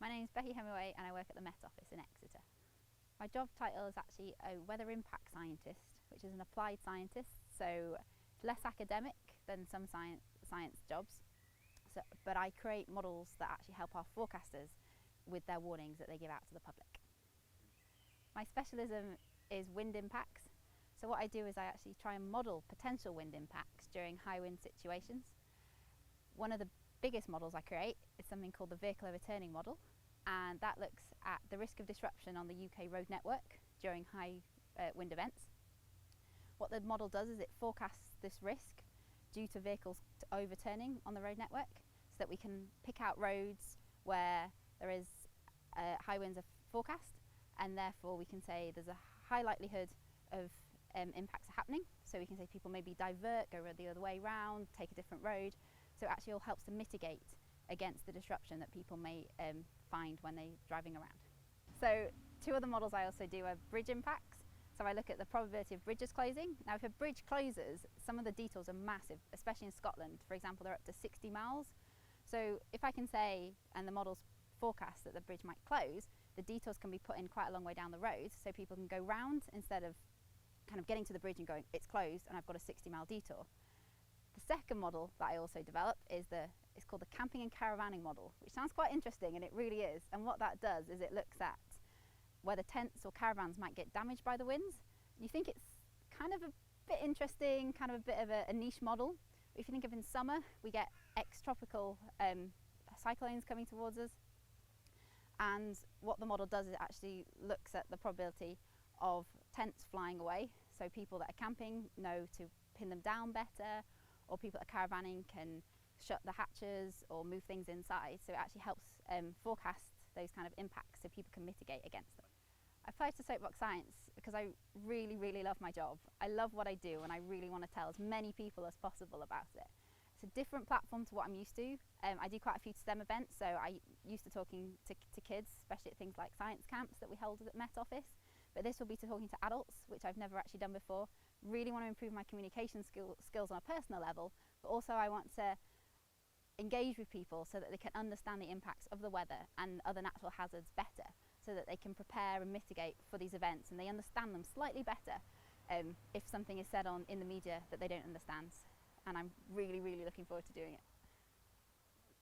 My name is Becky Hemingway and I work at the Met Office in Exeter. My job title is actually a weather impact scientist, which is an applied scientist, so it's less academic than some science jobs. But I create models that actually help our forecasters with their warnings that they give out to the public. My specialism is wind impacts. So what I do is I actually try and model potential wind impacts during high wind situations. One of the biggest models I create is something called the vehicle overturning model, and that looks at the risk of disruption on the UK road network during high wind events. What the model does is it forecasts this risk due to vehicles overturning on the road network, so that we can pick out roads where there is high winds are forecast, and therefore we can say there's a high likelihood of impacts are happening. So we can say people maybe divert, go the other way round, take a different road. So it actually all helps to mitigate against the disruption that people may find when they're driving around. So two other models I also do are bridge impacts. So I look at the probability of bridges closing. Now if a bridge closes, some of the detours are massive, especially in Scotland. For example, they're up to 60 miles. So if I can say, and the models forecast that the bridge might close, the detours can be put in quite a long way down the road, so people can go round instead of kind of getting to the bridge and going, it's closed and I've got a 60-mile detour. The second model that I also developed is it's called the camping and caravanning model, which sounds quite interesting, and it really is. And what that does is it looks at whether tents or caravans might get damaged by the winds. You think it's kind of a bit interesting, kind of a bit of a niche model. But if you think of in summer, we get ex-tropical cyclones coming towards us. And what the model does is it actually looks at the probability of tents flying away. So people that are camping know to pin them down better, or people that are caravanning can shut the hatches or move things inside. So it actually helps forecast those kind of impacts so people can mitigate against them. I applied to Soapbox Science because I really, really love my job. I love what I do and I really want to tell as many people as possible about it. It's a different platform to what I'm used to. I do quite a few STEM events, so I'm used to talking to kids, especially at things like science camps that we hold at the Met Office. But this will be to talking to adults, which I've never actually done before. Really want to improve my communication skills on a personal level, but also I want to engage with people so that they can understand the impacts of the weather and other natural hazards better, so that they can prepare and mitigate for these events and they understand them slightly better if something is said in the media that they don't understand. And I'm really, really looking forward to doing it.